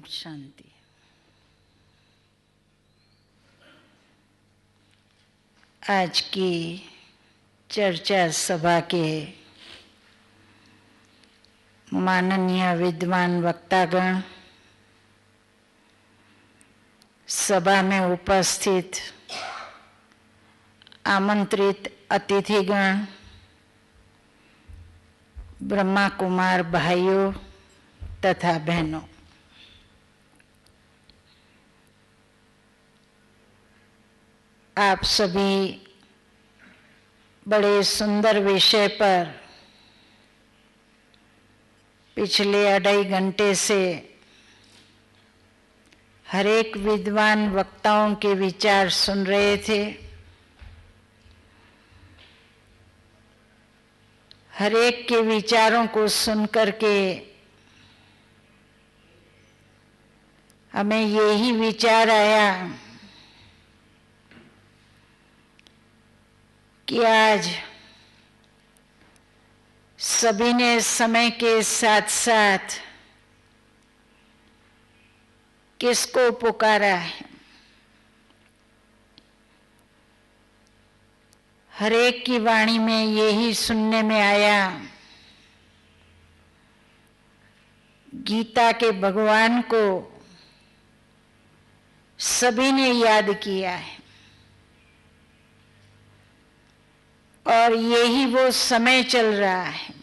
शांति। आज की चर्चा सभा के माननीय विद्वान वक्तागण, सभा में उपस्थित आमंत्रित अतिथिगण, ब्रह्मा कुमार भाइयों तथा बहनों, आप सभी बड़े सुंदर विषय पर पिछले 2.5 घंटे से हर एक विद्वान वक्ताओं के विचार सुन रहे थे। हर एक के विचारों को सुन करके हमें यही विचार आया कि आज सभी ने समय के साथ साथ किसको पुकारा है। हर एक की वाणी में यही सुनने में आया, गीता के भगवान को सभी ने याद किया है और यही वो समय चल रहा है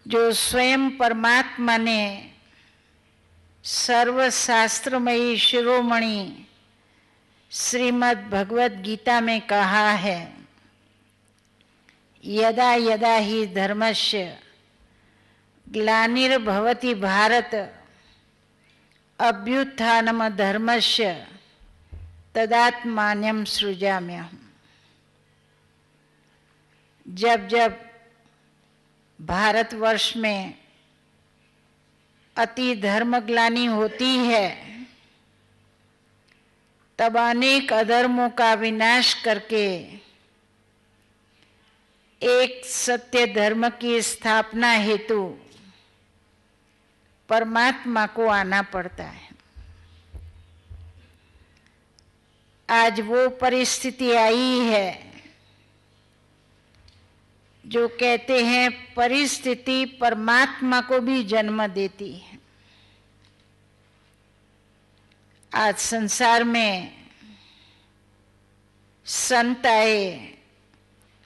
जो स्वयं परमात्मा ने सर्वशास्त्रमयी शिरोमणि श्रीमद् भगवत गीता में कहा है, यदा यदा हि धर्मस्य ग्लानिर्भवति भारत अभ्युत्थानम धर्मस्य तदात्मान्यं सृजाम्यहम्। जब जब भारतवर्ष में अति धर्मग्लानि होती है तब अनेक अधर्मों का विनाश करके एक सत्य धर्म की स्थापना हेतु परमात्मा को आना पड़ता है। आज वो परिस्थिति आई है जो कहते हैं परिस्थिति परमात्मा को भी जन्म देती है। आज संसार में संत आए,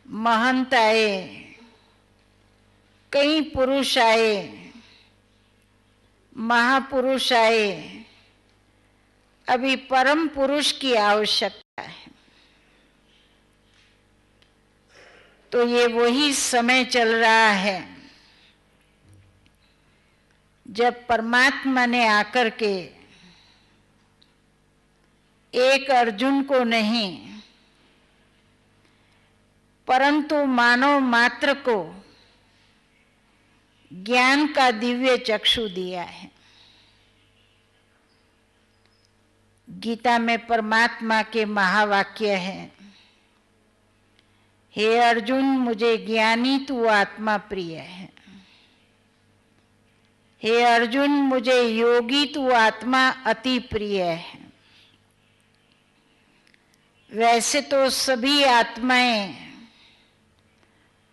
महंत आए, कई पुरुष आए, महापुरुष आए, अभी परम पुरुष की आवश्यकता है। तो ये वही समय चल रहा है जब परमात्मा ने आकर के एक अर्जुन को नहीं परंतु मानव मात्र को ज्ञान का दिव्य चक्षु दिया है। गीता में परमात्मा के महावाक्य हैं, हे अर्जुन मुझे ज्ञानी तू आत्मा प्रिय है, हे अर्जुन मुझे योगी तू आत्मा अति प्रिय है। वैसे तो सभी आत्माएं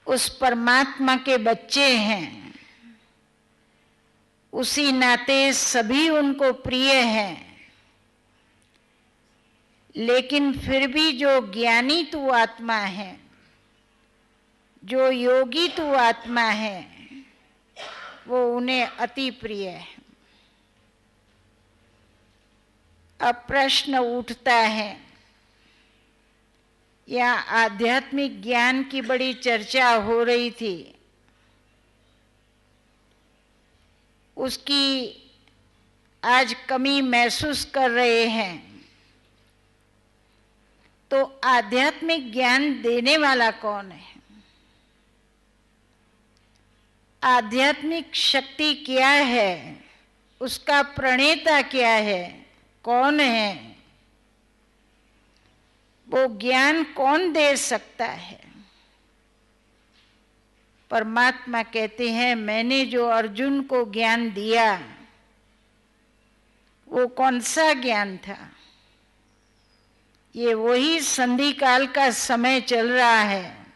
उस परमात्मा के बच्चे हैं, उसी नाते सभी उनको प्रिय हैं, लेकिन फिर भी जो ज्ञानी तू आत्मा है, जो योगी तू आत्मा है, वो उन्हें अति प्रिय है। अब प्रश्न उठता है, या आध्यात्मिक ज्ञान की बड़ी चर्चा हो रही थी, उसकी आज कमी महसूस कर रहे हैं, तो आध्यात्मिक ज्ञान देने वाला कौन है? आध्यात्मिक शक्ति क्या है? उसका प्रणेता क्या है? कौन है? वो ज्ञान कौन दे सकता है? परमात्मा कहते हैं मैंने जो अर्जुन को ज्ञान दिया वो कौन सा ज्ञान था? ये वही संधि काल का समय चल रहा है,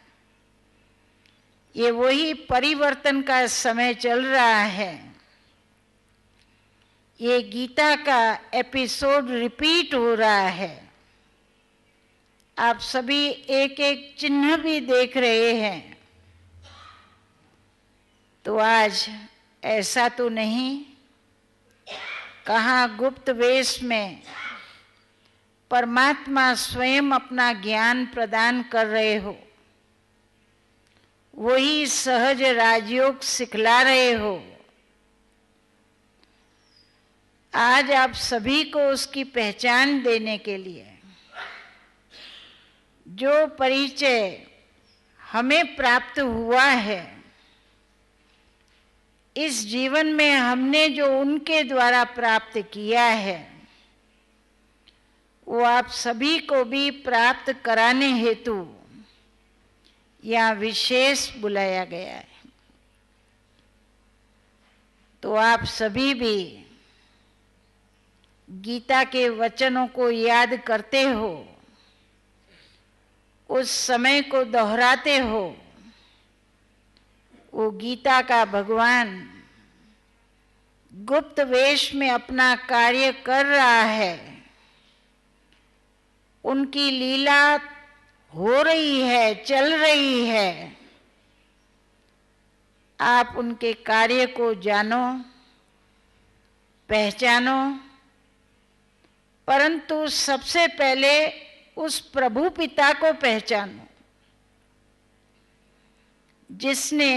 ये वही परिवर्तन का समय चल रहा है। ये गीता का एपिसोड रिपीट हो रहा है। आप सभी एक एक चिन्ह भी देख रहे हैं। तो आज ऐसा तो नहीं कहाँ गुप्त वेश में परमात्मा स्वयं अपना ज्ञान प्रदान कर रहे हो, वही सहज राजयोग सिखला रहे हो। आज आप सभी को उसकी पहचान देने के लिए जो परिचय हमें प्राप्त हुआ है, इस जीवन में हमने जो उनके द्वारा प्राप्त किया है, वो आप सभी को भी प्राप्त कराने हेतु यहाँ विशेष बुलाया गया है। तो आप सभी भी गीता के वचनों को याद करते हो, उस समय को दोहराते हो। वो गीता का भगवान गुप्त वेश में अपना कार्य कर रहा है, उनकी लीला हो रही है, चल रही है। आप उनके कार्य को जानो, पहचानो, परंतु सबसे पहले उस प्रभु पिता को पहचानो जिसने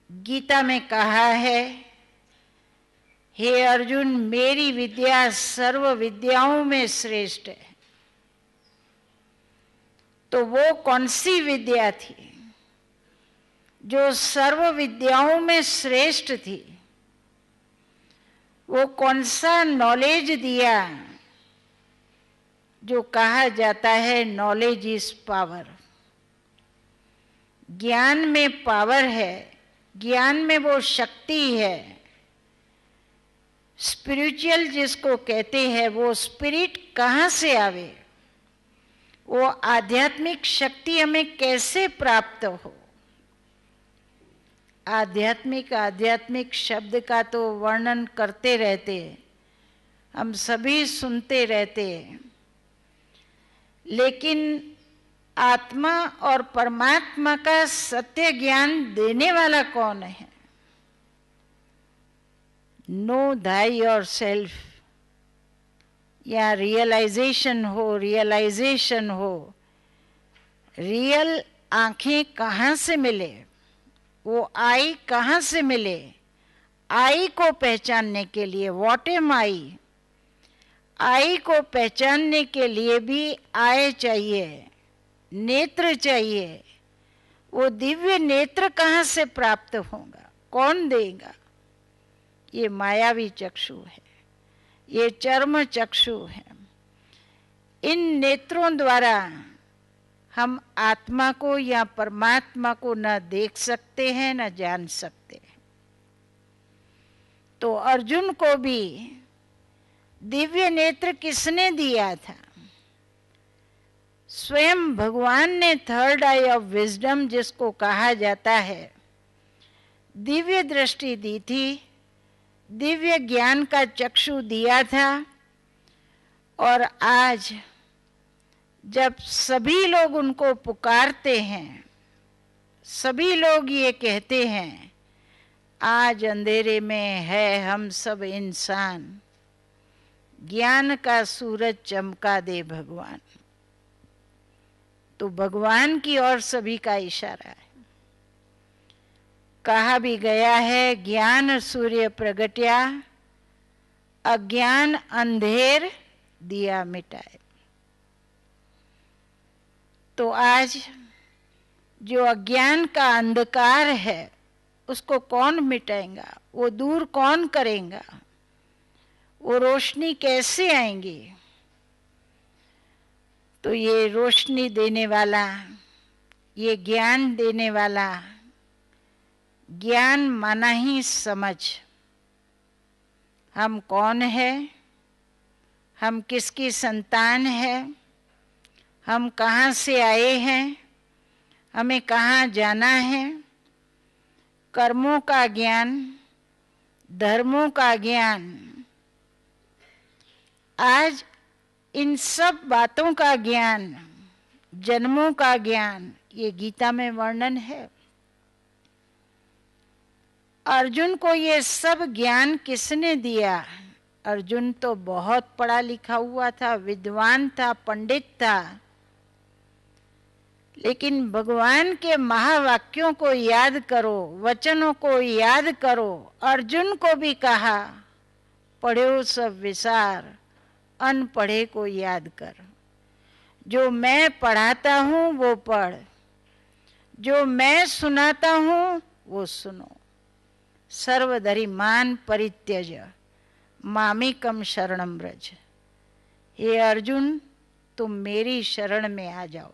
गीता में कहा है, हे अर्जुन मेरी विद्या सर्व विद्याओं में श्रेष्ठ है। तो वो कौन सी विद्या थी जो सर्व विद्याओं में श्रेष्ठ थी? वो कौन सा नॉलेज दिया जो कहा जाता है नॉलेज इज पावर। ज्ञान में पावर है, ज्ञान में वो शक्ति है। स्पिरिचुअल जिसको कहते हैं, वो स्पिरिट कहाँ से आवे, वो आध्यात्मिक शक्ति हमें कैसे प्राप्त हो? आध्यात्मिक शब्द का तो वर्णन करते रहते, हम सभी सुनते रहते, लेकिन आत्मा और परमात्मा का सत्य ज्ञान देने वाला कौन है? नो थाई योर सेल्फ, या रियलाइजेशन हो। रियल आंखें कहाँ से मिले, वो आई कहाँ से मिले? आई को पहचानने के लिए व्हाट एम आई को पहचानने के लिए भी आय चाहिए, नेत्र चाहिए। वो दिव्य नेत्र कहाँ से प्राप्त होगा, कौन देगा? ये मायावी चक्षु है, ये चर्म चक्षु है। इन नेत्रों द्वारा हम आत्मा को या परमात्मा को न देख सकते हैं न जान सकते हैं। तो अर्जुन को भी दिव्य नेत्र किसने दिया था? स्वयं भगवान ने थर्ड आई ऑफ विजडम जिसको कहा जाता है, दिव्य दृष्टि दी थी, दिव्य ज्ञान का चक्षु दिया था। और आज जब सभी लोग उनको पुकारते हैं, सभी लोग ये कहते हैं, आज अंधेरे में है हम सब इंसान, ज्ञान का सूरज चमका दे भगवान। तो भगवान की ओर सभी का इशारा है। कहा भी गया है, ज्ञान सूर्य प्रगट्या, अज्ञान अंधेर दिया मिटाए। तो आज जो अज्ञान का अंधकार है उसको कौन मिटाएगा, वो दूर कौन करेगा, वो रोशनी कैसे आएंगी? तो ये रोशनी देने वाला, ये ज्ञान देने वाला ज्ञान माना ही समझ। हम कौन है, हम किसकी संतान है, हम कहाँ से आए हैं, हमें कहाँ जाना है, कर्मों का ज्ञान, धर्मों का ज्ञान। आज इन सब बातों का ज्ञान, जन्मों का ज्ञान, ये गीता में वर्णन है। अर्जुन को ये सब ज्ञान किसने दिया? अर्जुन तो बहुत पढ़ा लिखा हुआ था, विद्वान था, पंडित था, लेकिन भगवान के महावाक्यों को याद करो, वचनों को याद करो। अर्जुन को भी कहा, पढ़ो सब विसार, अनपढ़े को याद कर। जो मैं पढ़ाता हूँ वो पढ़, जो मैं सुनाता हूँ वो सुनो। सर्वधर्मान परित्यज मामेकम शरणम व्रज। हे अर्जुन, तुम मेरी शरण में आ जाओ।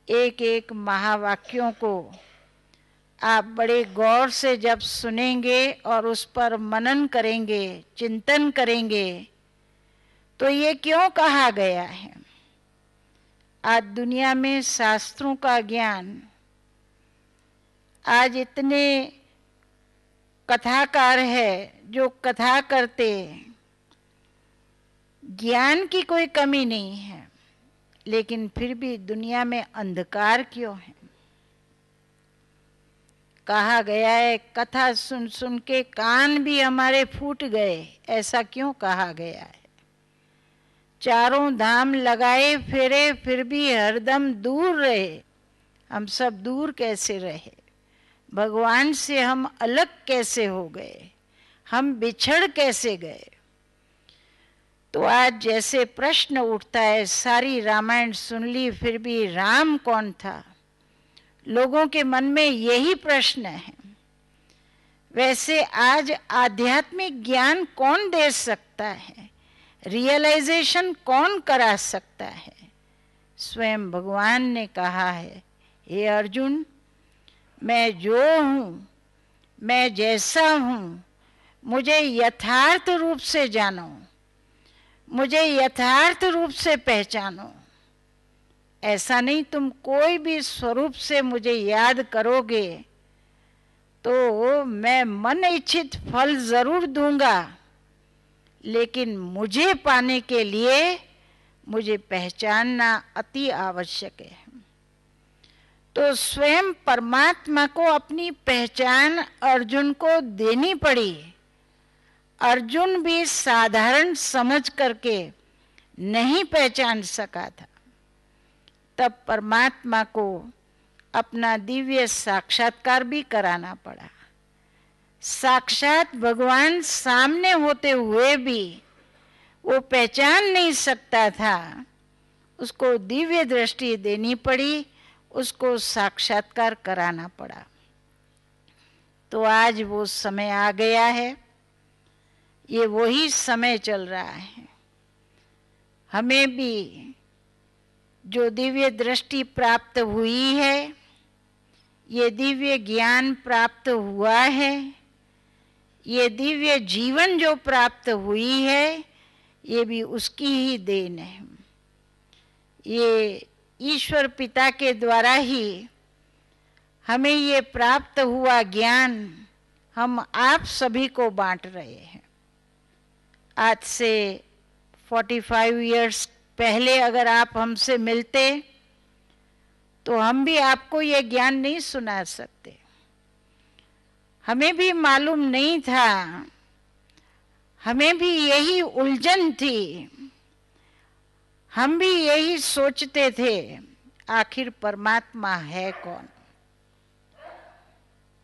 एक एक महावाक्यों को आप बड़े गौर से जब सुनेंगे और उस पर मनन करेंगे, चिंतन करेंगे, तो ये क्यों कहा गया है? आज दुनिया में शास्त्रों का ज्ञान, आज इतने कथाकार है जो कथा करते, ज्ञान की कोई कमी नहीं है, लेकिन फिर भी दुनिया में अंधकार क्यों है? कहा गया है, कथा सुन सुन के कान भी हमारे फूट गए, ऐसा क्यों कहा गया है? चारों धाम लगाए फिरे फिर भी हरदम दूर रहे। हम सब दूर कैसे रहे? भगवान से हम अलग कैसे हो गए? हम बिछड़ कैसे गए? तो आज जैसे प्रश्न उठता है, सारी रामायण सुन ली फिर भी राम कौन था? लोगों के मन में यही प्रश्न है। वैसे आज आध्यात्मिक ज्ञान कौन दे सकता है? रियलाइजेशन कौन करा सकता है? स्वयं भगवान ने कहा है, हे अर्जुन, मैं जो हूँ, मैं जैसा हूँ, मुझे यथार्थ रूप से जानो, मुझे यथार्थ रूप से पहचानो। ऐसा नहीं तुम कोई भी स्वरूप से मुझे याद करोगे तो मैं मन इच्छित फल जरूर दूंगा, लेकिन मुझे पाने के लिए मुझे पहचानना अति आवश्यक है। तो स्वयं परमात्मा को अपनी पहचान अर्जुन को देनी पड़ी। अर्जुन भी साधारण समझ करके नहीं पहचान सका था। तब परमात्मा को अपना दिव्य साक्षात्कार भी कराना पड़ा। साक्षात भगवान सामने होते हुए भी वो पहचान नहीं सकता था, उसको दिव्य दृष्टि देनी पड़ी, उसको साक्षात्कार कराना पड़ा। तो आज वो समय आ गया है, ये वही समय चल रहा है। हमें भी जो दिव्य दृष्टि प्राप्त हुई है, ये दिव्य ज्ञान प्राप्त हुआ है, ये दिव्य जीवन जो प्राप्त हुई है, ये भी उसकी ही देन है। ये ईश्वर पिता के द्वारा ही हमें ये प्राप्त हुआ ज्ञान हम आप सभी को बांट रहे हैं। आज से 45 इयर्स पहले अगर आप हमसे मिलते तो हम भी आपको ये ज्ञान नहीं सुना सकते। हमें भी मालूम नहीं था, हमें भी यही उलझन थी, हम भी यही सोचते थे, आखिर परमात्मा है कौन?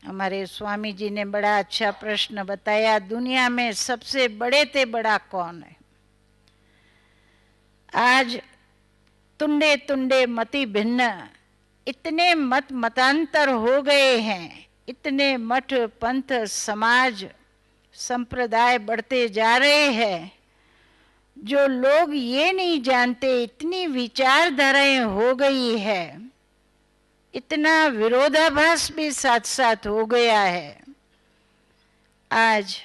हमारे स्वामी जी ने बड़ा अच्छा प्रश्न बताया, दुनिया में सबसे बड़े ते बड़ा कौन है? आज तुंडे तुंडे मति भिन्न, इतने मत मतांतर हो गए हैं, इतने मठ पंथ समाज संप्रदाय बढ़ते जा रहे हैं, जो लोग ये नहीं जानते, इतनी विचारधाराएं हो गई है, इतना विरोधाभास भी साथ साथ हो गया है। आज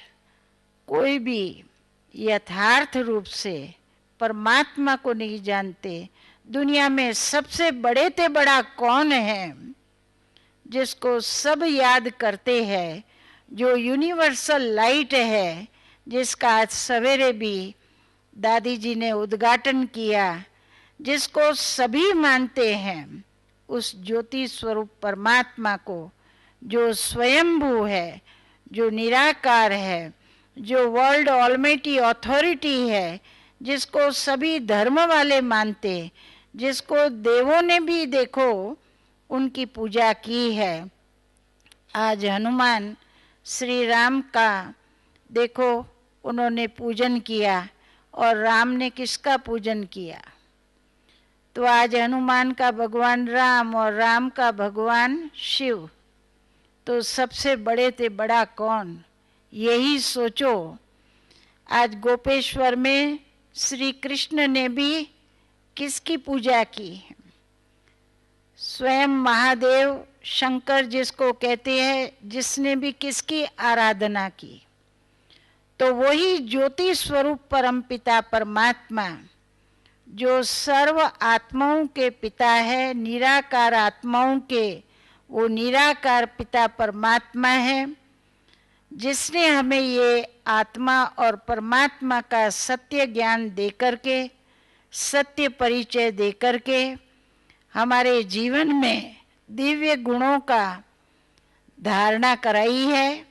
कोई भी यथार्थ रूप से परमात्मा को नहीं जानते। दुनिया में सबसे बड़े से बड़ा कौन है जिसको सब याद करते हैं, जो यूनिवर्सल लाइट है, जिसका आज सवेरे भी दादी जी ने उद्घाटन किया, जिसको सभी मानते हैं, उस ज्योति स्वरूप परमात्मा को, जो स्वयंभू है, जो निराकार है, जो वर्ल्ड ऑलमाइटी अथॉरिटी है, जिसको सभी धर्म वाले मानते, जिसको देवों ने भी देखो उनकी पूजा की है। आज हनुमान श्री राम का देखो उन्होंने पूजन किया, और राम ने किसका पूजन किया? तो आज हनुमान का भगवान राम और राम का भगवान शिव, तो सबसे बड़े से बड़ा कौन? यही सोचो। आज गोपेश्वर में श्री कृष्ण ने भी किसकी पूजा की? स्वयं महादेव शंकर जिसको कहते हैं, जिसने भी किसकी आराधना की? तो वही ज्योति स्वरूप परमपिता परमात्मा, जो सर्व आत्माओं के पिता है, निराकार आत्माओं के वो निराकार पिता परमात्मा है, जिसने हमें ये आत्मा और परमात्मा का सत्य ज्ञान देकर के, सत्य परिचय देकर के हमारे जीवन में दिव्य गुणों का धारणा कराई है,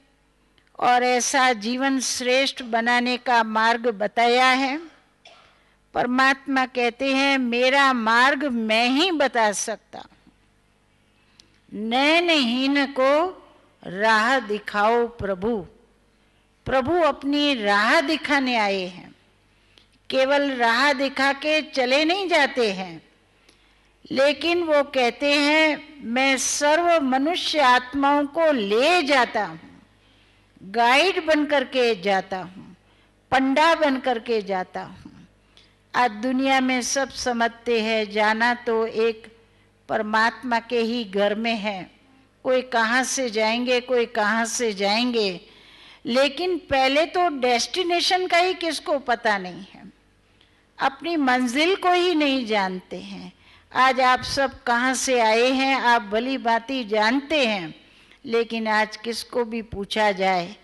और ऐसा जीवन श्रेष्ठ बनाने का मार्ग बताया है। परमात्मा कहते हैं, मेरा मार्ग मैं ही बता सकता, नैनहीन को राह दिखाओ प्रभु। प्रभु अपनी राह दिखाने आए हैं, केवल राह दिखा के चले नहीं जाते हैं, लेकिन वो कहते हैं मैं सर्व मनुष्य आत्माओं को ले जाता हूँ, गाइड बन करके जाता हूँ, पंडा बन करके जाता हूँ। आज दुनिया में सब समझते हैं जाना तो एक परमात्मा के ही घर में है, कोई कहाँ से जाएंगे, कोई कहाँ से जाएंगे, लेकिन पहले तो डेस्टिनेशन का ही किसको पता नहीं है, अपनी मंजिल को ही नहीं जानते हैं। आज आप सब कहाँ से आए हैं आप भली भांति जानते हैं, लेकिन आज किसको भी पूछा जाए,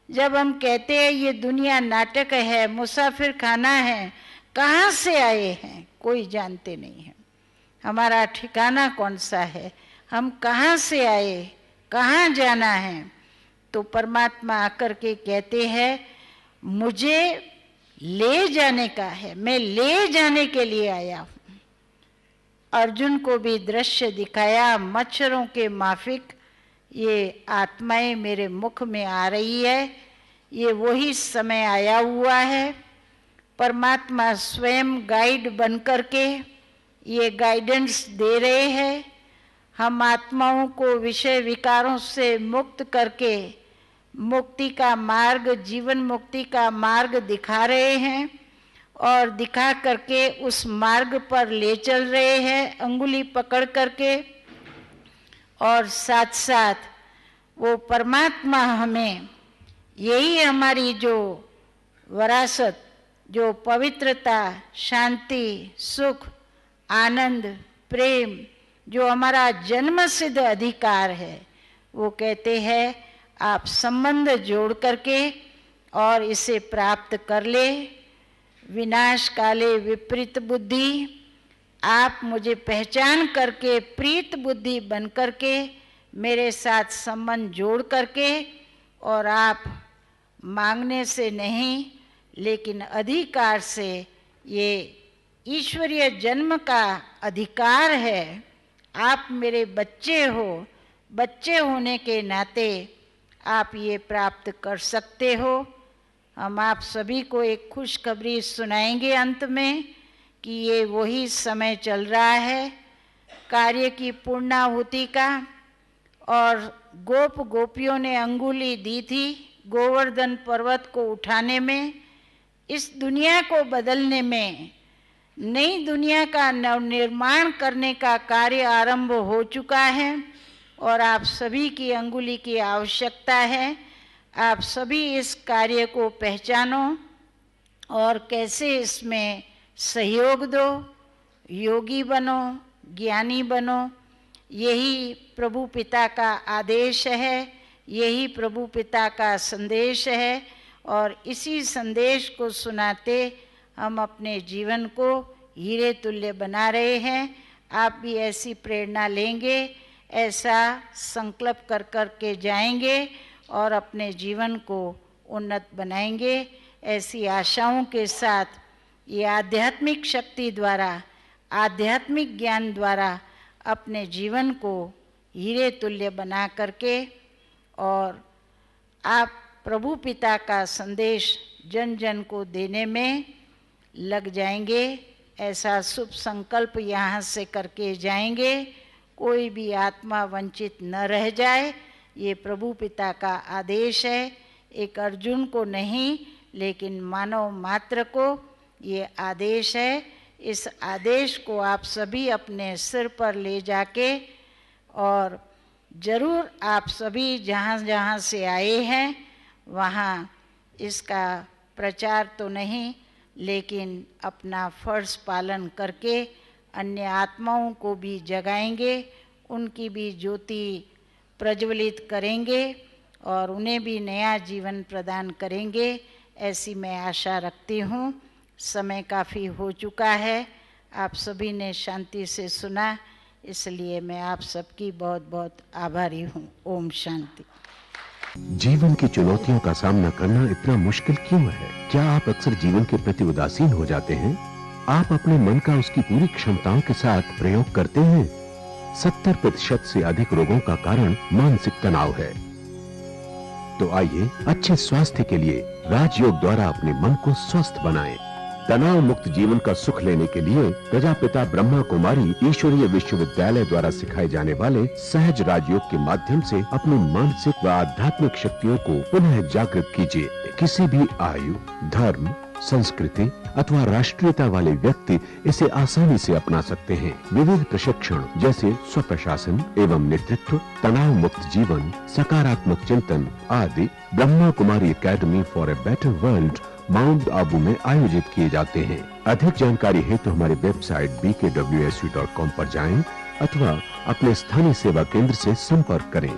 जब हम कहते हैं ये दुनिया नाटक है, मुसाफिर खाना है, कहाँ से आए हैं, कोई जानते नहीं है। हमारा ठिकाना कौन सा है, हम कहाँ से आए, कहाँ जाना है? तो परमात्मा आकर के कहते हैं मुझे ले जाने का है, मैं ले जाने के लिए आया हूँ। अर्जुन को भी दृश्य दिखाया, मच्छरों के माफिक ये आत्माएं मेरे मुख में आ रही है, ये वही समय आया हुआ है। परमात्मा स्वयं गाइड बन करके ये गाइडेंस दे रहे हैं। हम आत्माओं को विषय विकारों से मुक्त करके मुक्ति का मार्ग, जीवन मुक्ति का मार्ग दिखा रहे हैं, और दिखा करके उस मार्ग पर ले चल रहे हैं अंगुली पकड़ करके। और साथ साथ वो परमात्मा हमें यही हमारी जो विरासत, जो पवित्रता, शांति, सुख, आनंद, प्रेम, जो हमारा जन्म सिद्ध अधिकार है, वो कहते हैं आप संबंध जोड़ करके और इसे प्राप्त कर ले। विनाश काले विपरीत बुद्धि, आप मुझे पहचान करके प्रीत बुद्धि बन करके मेरे साथ संबंध जोड़ करके, और आप मांगने से नहीं लेकिन अधिकार से, ये ईश्वरीय जन्म का अधिकार है, आप मेरे बच्चे हो, बच्चे होने के नाते आप ये प्राप्त कर सकते हो। हम आप सभी को एक खुशखबरी सुनाएंगे अंत में कि ये वही समय चल रहा है कार्य की पूर्णाहुति का, और गोप गोपियों ने अंगुली दी थी गोवर्धन पर्वत को उठाने में, इस दुनिया को बदलने में, नई दुनिया का नवनिर्माण करने का कार्य आरंभ हो चुका है और आप सभी की अंगुली की आवश्यकता है। आप सभी इस कार्य को पहचानो और कैसे इसमें सहयोग दो, योगी बनो, ज्ञानी बनो। यही प्रभु पिता का आदेश है, यही प्रभु पिता का संदेश है और इसी संदेश को सुनाते हम अपने जीवन को हीरे तुल्य बना रहे हैं। आप भी ऐसी प्रेरणा लेंगे, ऐसा संकल्प कर कर के जाएंगे और अपने जीवन को उन्नत बनाएंगे। ऐसी आशाओं के साथ ये आध्यात्मिक शक्ति द्वारा, आध्यात्मिक ज्ञान द्वारा अपने जीवन को हीरे तुल्य बना करके और आप प्रभु पिता का संदेश जन जन को देने में लग जाएंगे। ऐसा शुभ संकल्प यहाँ से करके जाएंगे। कोई भी आत्मा वंचित न रह जाए, ये प्रभु पिता का आदेश है। एक अर्जुन को नहीं, लेकिन मानव मात्र को ये आदेश है। इस आदेश को आप सभी अपने सिर पर ले जाके और ज़रूर आप सभी जहाँ जहाँ से आए हैं वहाँ इसका प्रचार तो नहीं, लेकिन अपना फर्ज पालन करके अन्य आत्माओं को भी जगाएंगे, उनकी भी ज्योति प्रज्वलित करेंगे और उन्हें भी नया जीवन प्रदान करेंगे। ऐसी मैं आशा रखती हूँ। समय काफ़ी हो चुका है, आप सभी ने शांति से सुना, इसलिए मैं आप सबकी बहुत बहुत आभारी हूँ। ओम शांति। जीवन की चुनौतियों का सामना करना इतना मुश्किल क्यों है? क्या आप अक्सर जीवन के प्रति उदासीन हो जाते हैं? आप अपने मन का उसकी पूरी क्षमताओं के साथ प्रयोग करते हैं? 70% से अधिक रोगों का कारण मानसिक तनाव है। तो आइए अच्छे स्वास्थ्य के लिए राजयोग द्वारा अपने मन को स्वस्थ बनाएं। तनाव मुक्त जीवन का सुख लेने के लिए प्रजापिता ब्रह्मा कुमारी ईश्वरीय विश्वविद्यालय द्वारा सिखाए जाने वाले सहज राजयोग के माध्यम से अपनी मानसिक व आध्यात्मिक शक्तियों को पुनः जागृत कीजिए। किसी भी आयु, धर्म, संस्कृति अथवा राष्ट्रीयता वाले व्यक्ति इसे आसानी से अपना सकते हैं। विविध प्रशिक्षण जैसे स्वप्रशासन एवं नेतृत्व, तनाव मुक्त जीवन, सकारात्मक चिंतन आदि Brahma Kumari academy for a better world Mount Abu में आयोजित किए जाते हैं। अधिक जानकारी हेतु हमारी वेबसाइट bkwsu.com पर जाएं अथवा अपने स्थानीय सेवा केंद्र से संपर्क करें।